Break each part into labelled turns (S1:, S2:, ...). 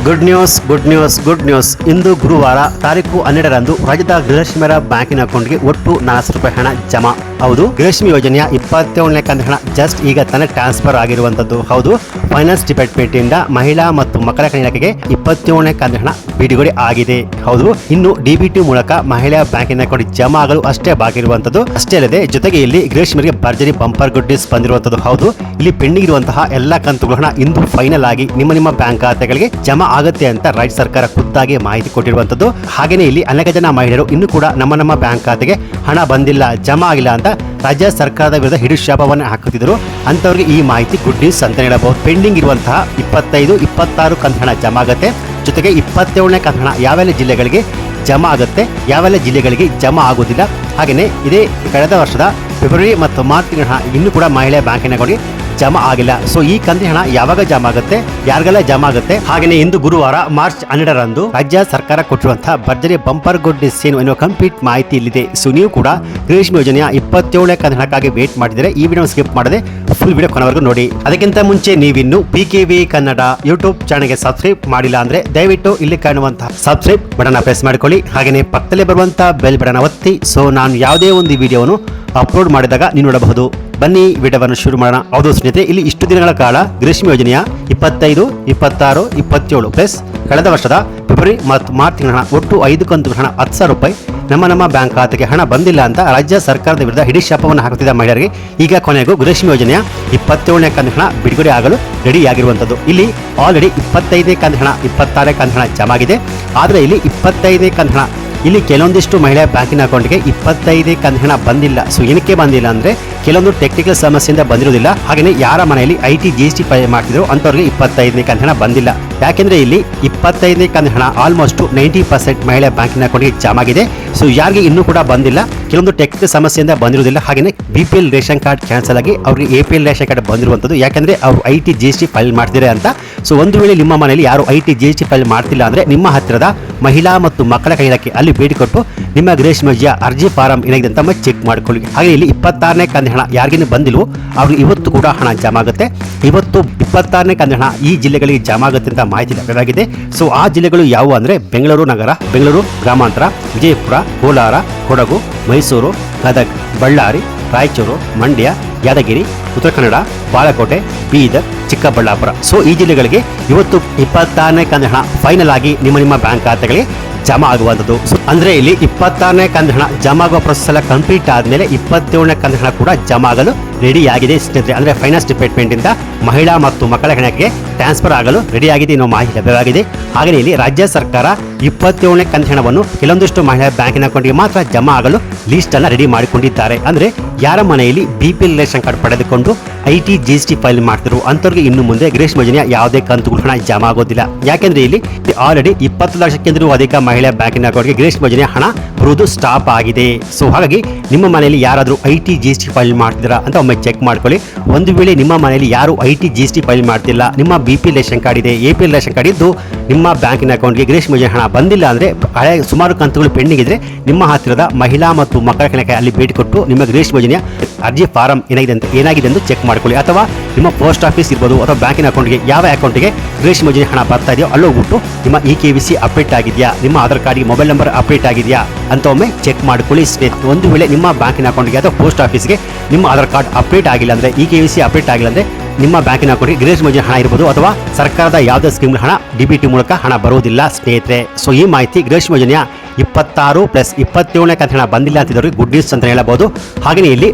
S1: Good news ಇಂದು ಗುರುವಾರ ತಾರೀಕು 12ರಂದು ರಾಜ್ಯದ ಗೃಹಲಕ್ಷ್ಮಿಯರ ಬ್ಯಾಂಕಿನ ಅಕೌಂಟ್ಗೆ ಒಟ್ಟು ₹400 ಹಣ ಜಮಾ. ಹೌದು, ಗೃಹಲಕ್ಷ್ಮಿ ಯೋಜನೆಯ 27ನೇ ಕಂತಿನ ಹಣ ಜಸ್ಟ್ ಈಗ ತಾನೇ ಟ್ರಾನ್ಸ್ಫರ್ ಆಗಿರುವಂತದ್ದು. ಹೌದು, ಫೈನಾನ್ಸ್ ಡಿಪಾರ್ಟ್ಮೆಂಟ್ ಇಂದ ಮಹಿಳಾ ಮತ್ತು ಮಕ್ಕಳ ಕಲ್ಯಾಣ ಇಲಾಖೆಗೆ 27ನೇ ಕಂತಿನ ಹಣ ಬಿಡುಗಡೆ ಆಗಿದೆ. ಹೌದು, ಇನ್ನು ಡಿಬಿಟಿ ಮೂಲಕ ಮಹಿಳಾ ಬ್ಯಾಂಕಿನ ಅಕೌಂಟ್ ಜಮಾ ಆಗಲು ಅಷ್ಟೇ ಬಾಕಿ ಇರುವಂತದ್ದು. ಅಷ್ಟೇ ಅಲ್ಲದೆ ಜೊತೆಗೆ ಇಲ್ಲಿ ಗೃಹಲಕ್ಷ್ಮಿಯರಿಗೆ ಭರ್ಜರಿ ಬಂಪರ್ ಗುಡ್ ನ್ಯೂಸ್ ಬಂದಿರುವಂತದ್ದು. ಹೌದು, ಇಲ್ಲಿ ಪೆಂಡಿಂಗ್ ಇರುವಂತಹ ಎಲ್ಲ ಕಂತುಗಳ ಹಣ ಇಂದು ಫೈನಲ್ ಆಗಿ ನಿಮ್ಮ ಬ್ಯಾಂಕ್ ಖಾತೆಗಳಿಗೆ ಜಮಾ ಆಗುತ್ತೆ ಅಂತ ರಾಜ್ಯ ಸರ್ಕಾರ ಖುದ್ದಾಗಿ ಮಾಹಿತಿ ಕೊಟ್ಟಿರುವಂತದ್ದು. ಹಾಗೇನೆ ಇಲ್ಲಿ ಅನೇಕ ಜನ ಮಹಿಳೆಯರು ಇನ್ನೂ ಕೂಡ ನಮ್ಮ ಬ್ಯಾಂಕ್ ಖಾತೆಗೆ ಹಣ ಬಂದಿಲ್ಲ, ಜಮಾ ಆಗಿಲ್ಲ ಅಂತ ರಾಜ್ಯ ಸರ್ಕಾರದ ವಿರುದ್ಧ ಹಿಡಿಶಾಪವನ್ನು ಹಾಕುತ್ತಿದ್ದರು. ಅಂತವರಿಗೆ ಈ ಮಾಹಿತಿ ಗುಡ್ ನ್ಯೂಸ್ ಅಂತ ಹೇಳಬಹುದು. ಪೆಂಡಿಂಗ್ ಇರುವಂತಹ 25, 26 ಕಂತು ಹಣ ಜಮಾ ಆಗುತ್ತೆ. ಜೊತೆಗೆ 27ನೇ ಕಂತು ಹಣ ಯಾವೆಲ್ಲ ಜಿಲ್ಲೆಗಳಿಗೆ ಜಮಾ ಆಗುತ್ತೆ, ಯಾವೆಲ್ಲ ಜಿಲ್ಲೆಗಳಿಗೆ ಜಮಾ ಆಗುವುದಿಲ್ಲ. ಹಾಗೆಯೇ ಇದೇ ಕಳೆದ ವರ್ಷದ ಫೆಬ್ರವರಿ ಮತ್ತು ಮಾರ್ಚ್ ತಿಂಗಳ ಹಣ ಇನ್ನೂ ಕೂಡ ಮಹಿಳೆ ಬ್ಯಾಂಕಿನ ಅಕೌಂಟ್ಗೆ ಜಮಾ ಆಗಿಲ್ಲ. ಸೊ ಈ ಕಂತಿನ ಹಣ ಯಾವಾಗ ಜಮಾ ಆಗುತ್ತೆ, ಯಾರಿಗೆಲ್ಲ ಜಮಾ ಆಗುತ್ತೆ. ಹಾಗೆಯೇ ಇಂದು ಗುರುವಾರ ಮಾರ್ಚ್ 12ರಂದು ರಾಜ್ಯ ಸರ್ಕಾರ ಕೊಟ್ಟಿರುವಂತಹ ಭರ್ಜರಿ ಬಂಪರ್ ಗುಡ್ ನ್ಯೂಸ್ ಏನು ಎನ್ನುವ ಕಂಪ್ಲೀಟ್ ಮಾಹಿತಿ ಇಲ್ಲಿದೆ. ಸೊ ನೀವು ಕೂಡ ಗೃಹಲಕ್ಷ್ಮಿ ಯೋಜನೆಯ 27ನೇ ಕಂತಿನ ಹಣಕ್ಕಾಗಿ ವೇಟ್ ಮಾಡಿದರೆ ಈ ವಿಡಿಯೋ ಸ್ಕಿಪ್ ಮಾಡದೆ ಫುಲ್ ವಿಡಿಯೋ ಕೊನೆವರೆಗೂ ನೋಡಿ. ಅದಕ್ಕಿಂತ ಮುಂಚೆ ನೀವಿನ್ನು PKV ಕನ್ನಡ ಯೂಟ್ಯೂಬ್ ಚಾನಲ್ಗೆ ಸಬ್ಸ್ಕ್ರೈಬ್ ಮಾಡಿಲ್ಲ ಅಂದ್ರೆ ದಯವಿಟ್ಟು ಇಲ್ಲಿ ಕಾಣುವಂತಹ ಸಬ್ಸ್ಕ್ರೈಬ್ ಬಟನ್ ಪ್ರೆಸ್ ಮಾಡಿಕೊಳ್ಳಿ. ಹಾಗೆಯೇ ಪಕ್ಕದಲ್ಲೇ ಬರುವಂತಹ ಬೆಲ್ ಬಟನ್ ಒತ್ತಿ. ಸೊ ನಾನು ಯಾವುದೇ ಒಂದು ವಿಡಿಯೋವನ್ನು ಅಪ್ಲೋಡ್ ಮಾಡಿದಾಗ ನೀವು ನೋಡಬಹುದು. ಬನ್ನಿ ವಿಡಿಯೋವನ್ನು ಶುರು ಮಾಡೋಣ. ಹೌದು ಸ್ನೇಹಿತರೆ, ಇಲ್ಲಿ ಇಷ್ಟು ದಿನಗಳ ಕಾಲ ಗೃಹಲಕ್ಷ್ಮಿ ಯೋಜನೆಯ 25, 26, 27 ಪ್ಲಸ್ ಕಳೆದ ವರ್ಷದ ಫೆಬ್ರವರಿ ಮತ್ತು ಮಾರ್ಚ್ ತಿಂಗಳ ಹಣ ಒಟ್ಟು 5 ಕಂತುಗಳ ಹಣ ₹10,000 ನಮ್ಮ ಬ್ಯಾಂಕ್ ಖಾತೆಗೆ ಹಣ ಬಂದಿಲ್ಲ ಅಂತ ರಾಜ್ಯ ಸರ್ಕಾರದ ವಿರುದ್ಧ ಹಿಡಿಶಾಪವನ್ನು ಹಾಕುತ್ತಿದ್ದ ಮಹಿಳೆಯರಿಗೆ ಈಗ ಕೊನೆಗೂ ಗೃಹಲಕ್ಷ್ಮಿ ಯೋಜನೆಯ 27ನೇ ಕಂತಿನ ಹಣ ಬಿಡುಗಡೆ ಆಗಲು ರೆಡಿಯಾಗಿರುವಂಥದ್ದು. ಇಲ್ಲಿ ಆಲ್ರೆಡಿ 25ನೇ ಕಂತಿನ ಹಣ, 26ನೇ ಕಂತಿನ ಹಣ ಜಮಾ ಆಗಿದೆ. ಆದರೆ ಇಲ್ಲಿ 25ನೇ ಕಂತಿನ ಹಣ ಇಲ್ಲಿ ಕೆಲವೊಂದಿಷ್ಟು ಮಹಿಳೆಯ ಬ್ಯಾಂಕಿನ ಅಕೌಂಟ್ಗೆ 25ನೇ ಕಂತಿನ ಹಣ ಬಂದಿಲ್ಲ. ಸೊ ಏನಕ್ಕೆ ಬಂದಿಲ್ಲ ಅಂದ್ರೆ ಕೆಲವೊಂದು ಟೆಕ್ನಿಕಲ್ ಸಮಸ್ಯೆಯಿಂದ ಬಂದಿರೋದಿಲ್ಲ. ಹಾಗೆಯೇ ಯಾರ ಮನೆಯಲ್ಲಿ IT GST ಪೇ ಮಾಡ್ತಿದ್ರು ಅಂತವ್ರಿಗೆ 25ನೇ ಕಂತಿನ ಹಣ ಬಂದಿಲ್ಲ. ಯಾಕೆಂದ್ರೆ ಇಲ್ಲಿ 25ನೇ ಕಂತಿನ ಹಣ ಆಲ್ಮೋಸ್ಟ್ 90% ಮಹಿಳೆಯ ಬ್ಯಾಂಕಿನ ಅಕೌಂಟ್ಗೆ ಜಮಾ ಆಗಿದೆ. ಸೊ ಯಾರಿಗೆ ಇನ್ನೂ ಕೂಡ ಬಂದಿಲ್ಲ, ಕೆಲವೊಂದು ಟೆಕ್ನಿಕಲ್ ಸಮಸ್ಯೆಯಿಂದ ಬಂದಿರೋದಿಲ್ಲ. ಹಾಗೆಯೇ BPL ರೇಷನ್ ಕಾರ್ಡ್ ಕ್ಯಾನ್ಸಲ್ ಆಗಿ ಅವ್ರಿಗೆ APL ರೇಷನ್ ಕಾರ್ಡ್ ಬಂದಿರುವಂಥದ್ದು. ಯಾಕೆಂದ್ರೆ ಅವರು IT GST ಫೈಲ್ ಮಾಡ್ತಿದ್ದಾರೆ ಅಂತ. ಸೊ ಒಂದು ವೇಳೆ ನಿಮ್ಮ ಮನೆಯಲ್ಲಿ ಯಾರು IT GST ಫೈಲ್ ಮಾಡ್ತಿಲ್ಲ ಅಂದ್ರೆ ನಿಮ್ಮ ಹತ್ತಿರದ ಮಹಿಳಾ ಮತ್ತು ಮಕ್ಕಳ ಕಲ್ಯಾಣ ಇಲಾಖೆ ಅಲ್ಲಿ ಭೇಟಿ ಕೊಟ್ಟು ನಿಮ್ಮ ಗೃಹಲಕ್ಷ್ಮಿ ಯೋಜನೆಯ ಅರ್ಜಿ ಫಾರಂ ಏನಾಗಿದೆ ಅಂತ ಚೆಕ್ ಮಾಡ್ಕೊಳ್ಳಿ. ಹಾಗೆ ಇಲ್ಲಿ 26ನೇ ಕಂತಿನ ಹಣ ಯಾರಿಗೇನು ಬಂದಿಲ್ವೋ ಅವ್ರಿಗೆ ಇವತ್ತು ಕೂಡ ಹಣ ಜಮಾ ಆಗುತ್ತೆ. ಇವತ್ತು 26ನೇ ಕಂತಿನ ಹಣ ಈ ಜಿಲ್ಲೆಗಳಿಗೆ ಜಮಾ ಆಗುತ್ತೆ ಅಂತ ಮಾಹಿತಿ ಲಭ್ಯವಾಗಿದೆ. ಸೊ ಆ ಜಿಲ್ಲೆಗಳು ಯಾವುವು ಅಂದ್ರೆ ಬೆಂಗಳೂರು ನಗರ, ಬೆಂಗಳೂರು ಗ್ರಾಮಾಂತರ, ವಿಜಯಪುರ, ಕೋಲಾರ, ಕೊಡಗು, ಮೈಸೂರು, ಗದಗ, ಬಳ್ಳಾರಿ, ರಾಯಚೂರು, ಮಂಡ್ಯ, ಯಾದಗಿರಿ, ಉತ್ತರ ಕನ್ನಡ, ಬಾಗಲಕೋಟೆ, ಬೀದರ್, ಚಿಕ್ಕಬಳ್ಳಾಪುರ. ಸೊ ಈ ಜಿಲ್ಲೆಗಳಿಗೆ ಇವತ್ತು 26ನೇ ಕಂತಿನ ಹಣ ಫೈನಲ್ ಆಗಿ ನಿಮ್ಮ ಬ್ಯಾಂಕ್ ಖಾತೆಗಳಿಗೆ ಜಮಾ ಆಗುವಂಥದ್ದು. ಅಂದ್ರೆ ಇಲ್ಲಿ 26ನೇ ಕಂತಿನ ಹಣ ಜಮಾ ಆಗುವ ಪ್ರೊಸೆಸ್ ಎಲ್ಲ ಕಂಪ್ಲೀಟ್ ಆದ್ಮೇಲೆ 27ನೇ ಕಂತಿನ ಹಣ ಕೂಡ ಜಮಾ ಆಗಲು ರೆಡಿ ಆಗಿದೆ ಸ್ನೇಹಿತರೆ. ಅಂದ್ರೆ ಫೈನಾನ್ಸ್ ಡಿಪಾರ್ಟ್ಮೆಂಟ್ ಇಂದ ಮಹಿಳಾ ಮತ್ತು ಮಕ್ಕಳ ಕಲ್ಯಾಣಕ್ಕೆ ಟ್ರಾನ್ಸ್ಫರ್ ಆಗಲು ರೆಡಿ ಆಗಿದೆ ಎನ್ನುವ ಮಾಹಿತಿ ಲಭ್ಯವಾಗಿದೆ. ಹಾಗೆಯೇ ಇಲ್ಲಿ ರಾಜ್ಯ ಸರ್ಕಾರ 27ನೇ ಕಂತಿನ ಹಣವನ್ನು ಕೆಲವೊಂದಿಷ್ಟು ಮಹಿಳಾ ಬ್ಯಾಂಕಿನ ಅಕೌಂಟ್ಗೆ ಮಾತ್ರ ಜಮಾ ಆಗಲು ಲಿಸ್ಟ್ ಅನ್ನ ರೆಡಿ ಮಾಡಿಕೊಂಡಿದ್ದಾರೆ. ಅಂದ್ರೆ ಯಾರ ಮನೆಯಲ್ಲಿ BPL ರೇಷನ್ ಕಾರ್ಡ್ ಪಡೆದುಕೊಂಡು IT GST ಫೈಲ್ ಮಾಡ್ತಿದ್ರು ಅಂತವ್ರಿಗೆ ಇನ್ನು ಮುಂದೆ ಗೃಹಲಕ್ಷ್ಮಿ ಯೋಜನೆಯ ಯಾವುದೇ ಕಂತುಗಳ ಹಣ ಜಮಾ ಆಗೋದಿಲ್ಲ. ಯಾಕೆಂದ್ರೆ ಇಲ್ಲಿ ಆಲ್ರೆಡಿ 20 ಲಕ್ಷಕ್ಕಿಂತಲೂ ಅಧಿಕ ಮಹಿಳಾ ಬ್ಯಾಂಕಿನ ಅಕೌಂಟ್ಗೆ ಗೃಹಲಕ್ಷ್ಮಿ ಯೋಜನೆಯ ಹಣ ಬರುವುದು ಸ್ಟಾಪ್ ಆಗಿದೆ. ಸೊ ಹಾಗಾಗಿ ನಿಮ್ಮ ಮನೆಯಲ್ಲಿ ಯಾರಾದರೂ IT GST ಫೈಲ್ ಮಾಡ್ತಿದ್ದೀರಾ ಅಂತ ಒಮ್ಮೆ ಚೆಕ್ ಮಾಡ್ಕೊಳ್ಳಿ. ಒಂದು ವೇಳೆ ನಿಮ್ಮ ಮನೆಯಲ್ಲಿ ಯಾರು IT GST ಫೈಲ್ ಮಾಡ್ತಿಲ್ಲ, ನಿಮ್ಮ BPL ರೇಷನ್ ಕಾರ್ಡ್ ಇದೆ, APL ರೇಷನ್ ಕಾರ್ಡ್ ಇದ್ದು ನಿಮ್ಮ ಬ್ಯಾಂಕಿನ ಅಕೌಂಟ್ಗೆ ಗೃಹಲಕ್ಷ್ಮಿ ಯೋಜನೆ ಹಣ ಬಂದಿಲ್ಲ ಅಂದ್ರೆ ಹಳೆ ಸುಮಾರು ಕಂತುಗಳು ಪೆಂಡಿಂಗ್ ಇದ್ರೆ ನಿಮ್ಮ ಹತ್ತಿರದ ಮಹಿಳಾ ಮತ್ತು ಮಕ್ಕಳ ಕಲ್ಯಾಣ ಅಲ್ಲಿ ಭೇಟಿ ಕೊಟ್ಟು ನಿಮ್ಮ ಗೃಹಲಕ್ಷ್ಮಿ ಯೋಜನೆಯ ಅರ್ಜಿ ಫಾರಂ ಏನಾಗಿದೆ ಎಂದು ಚೆಕ್ ಮಾಡ್ಕೊಳ್ಳಿ. ಅಥವಾ ನಿಮ್ಮ ಪೋಸ್ಟ್ ಆಫೀಸ್ ಇರ್ಬೋದು ಅಥವಾ ಬ್ಯಾಂಕಿನ ಅಕೌಂಟ್ಗೆ ಯಾವ ಅಕೌಂಟ್ಗೆ ಗೃಹಲಕ್ಷ್ಮಿ ಯೋಜನೆ ಹಣ ಬರ್ತಾ ಇದೆಯೋ ಅಲ್ಲೋಗ್ಬಿಟ್ಟು ನಿಮ್ಮ EKYC ಅಪ್ಡೇಟ್ ಆಗಿದೆಯಾ, ನಿಮ್ಮ ಆಧಾರ್ ಕಾರ್ಡ್ಗೆ ಮೊಬೈಲ್ ನಂಬರ್ ಅಪ್ಡೇಟ್ ಆಗಿದೆಯಾ ಅಂತ ಒಮ್ಮೆ ಚೆಕ್ ಮಾಡ್ಕೊಳ್ಳಿ. ಒಂದು ವೇಳೆ ನಿಮ್ಮ ಬ್ಯಾಂಕಿನ ಅಕೌಂಟ್ಗೆ ಅಥವಾ ಪೋಸ್ಟ್ ಆಫೀಸ್ಗೆ ನಿಮ್ಮ ಆಧಾರ್ ಕಾರ್ಡ್ ಅಪ್ಡೇಟ್ ಆಗಿಲ್ಲ ಅಂದ್ರೆ EKYC ಅಪ್ಡೇಟ್ ಆಗಿಲ್ಲ ಅಂದ್ರೆ ನಿಮ್ಮ ಬ್ಯಾಂಕಿನ ಅಕೌಂಟ್ಗೆ ಗೃಹಲಕ್ಷ್ಮಿ ಯೋಜನೆ ಹಣ ಇರ್ಬೋದು ಅಥವಾ ಸರ್ಕಾರದ ಯಾವುದೇ ಸ್ಕೀಮ್ ಹಣ DBT ಮೂಲಕ ಹಣ ಬರುವುದಿಲ್ಲ ಸ್ನೇಹಿತರೆ. ಸೊ ಈ ಮಾಹಿತಿ ಗೃಹಲಕ್ಷ್ಮಿ ಯೋಜನೆಯ 26 ಪ್ಲಸ್ 27ನೇ ಕಂತಿನ ಹಣ ಬಂದಿಲ್ಲ ಅಂತಿದ್ದವರಿಗೆ ಗುಡ್ ನ್ಯೂಸ್ ಅಂತ ಹೇಳಬಹುದು. ಹಾಗೆಯೇ ಇಲ್ಲಿ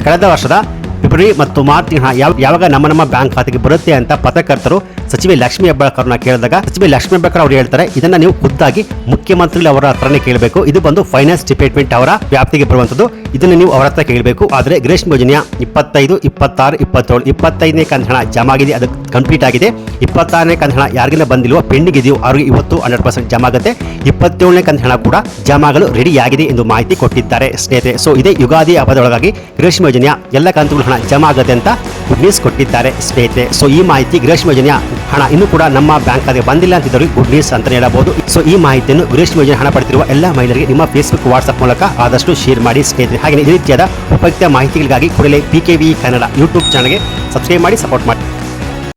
S1: ಕಳೆದ ವರ್ಷದ ಫೆಬ್ರವರಿ ಮತ್ತು ಮಾರ್ಚ್ ತಿಂಗಳ ಯಾವಾಗ ನಮ್ಮ ಬ್ಯಾಂಕ್ ಖಾತೆಗೆ ಬರುತ್ತೆ ಅಂತ ಪತ್ರಕರ್ತರು ಸಚಿವೆ ಲಕ್ಷ್ಮೀ ಹೆಬ್ಬಾಳ್ಕರ್ ಅವರನ್ನ ಕೇಳಿದಾಗ ಸಚಿವೆ ಲಕ್ಷ್ಮೀ ಹೆಬ್ಬಾಳ್ಕರ್ ಅವರು ಹೇಳ್ತಾರೆ, ಇದನ್ನ ನೀವು ಖುದ್ದಾಗಿ ಮುಖ್ಯಮಂತ್ರಿ ಅವರ ಹತ್ರನೇ ಕೇಳಬೇಕು. ಇದು ಬಂದು ಫೈನಾನ್ಸ್ ಡಿಪಾರ್ಟ್ಮೆಂಟ್ ಅವರ ವ್ಯಾಪ್ತಿಗೆ ಬರುವಂತದ್ದು. ಇದನ್ನ ನೀವು ಅವರ ಹತ್ರ ಕೇಳಬೇಕು. ಆದ್ರೆ ಗೃಹಲಕ್ಷ್ಮಿ ಯೋಜನೆಯ 25, 26, 27, 25ನೇ ಕಂತಿನ ಹಣ ಜಮಾ ಆಗಿದೆ, ಅದು ಕಂಪ್ಲೀಟ್ ಆಗಿದೆ. 26ನೇ ಕಂತಿನ ಹಣ ಯಾರಿಗಿನ ಬಂದಿಲ್ವೋ ಪೆಂಡಿಂಗ್ ಇದೆಯೋ ಅವ್ರಿಗೆ ಇವತ್ತು 100% ಜಮಾ ಆಗುತ್ತೆ. 27ನೇ ಕಂತಿನ ಹಣ ಕೂಡ ಜಮಾ ಆಗಲು ರೆಡಿ ಆಗಿದೆ ಎಂದು ಮಾಹಿತಿ ಕೊಟ್ಟಿದ್ದಾರೆ ಸ್ನೇಹಿತರೆ. ಸೊ ಇದೇ ಯುಗಾದಿ ಹಬ್ಬದೊಳಗಾಗಿ ಗೃಹಲಕ್ಷ್ಮಿ ಯೋಜನೆಯ ಎಲ್ಲ ಕಂತುಗಳ ಹಣ ಜಮಾ ಆಗುತ್ತೆ ಅಂತ ಗುಡ್ ನ್ಯೂಸ್ ಕೊಟ್ಟಿದ್ದಾರೆ ಸ್ನೇಹಿತರೆ. ಸೊ ಈ ಮಾಹಿತಿ ಗೃಹಲಕ್ಷ್ಮಿ ಯೋಜನೆಯ ಹಣ ಇನ್ನೂ ಕೂಡ ನಮ್ಮ ಬ್ಯಾಂಕ್ ಖಾತೆಗೆ ಬಂದಿಲ್ಲ ಅಂತಿದ್ದವರಿಗೆ ಗುಡ್ ನ್ಯೂಸ್ ಅಂತ ಹೇಳಬಹುದು. ಸೊ ಈ ಮಾಹಿತಿಯನ್ನು ಗೃಹಲಕ್ಷ್ಮಿ ಯೋಜನೆ ಹಣ ಪಡೆದಿರುವ ಎಲ್ಲ ಮಹಿಳೆಯರಿಗೆ ನಿಮ್ಮ Facebook, WhatsApp ಮೂಲಕ ಆದಷ್ಟು ಶೇರ್ ಮಾಡಿ ಸ್ನೇಹಿತರೆ. ಹಾಗೆ ಈ ರೀತಿಯಾದ ಉಪಯುಕ್ತ ಮಾಹಿತಿಗಳಿಗಾಗಿ ಕೂಡಲೇ PKV ಕನ್ನಡ ಯೂಟ್ಯೂಬ್ ಚಾನಲ್ಗೆ ಸಬ್ಸ್ಕ್ರೈಬ್ ಮಾಡಿ ಸಪೋರ್ಟ್ ಮಾಡಿ.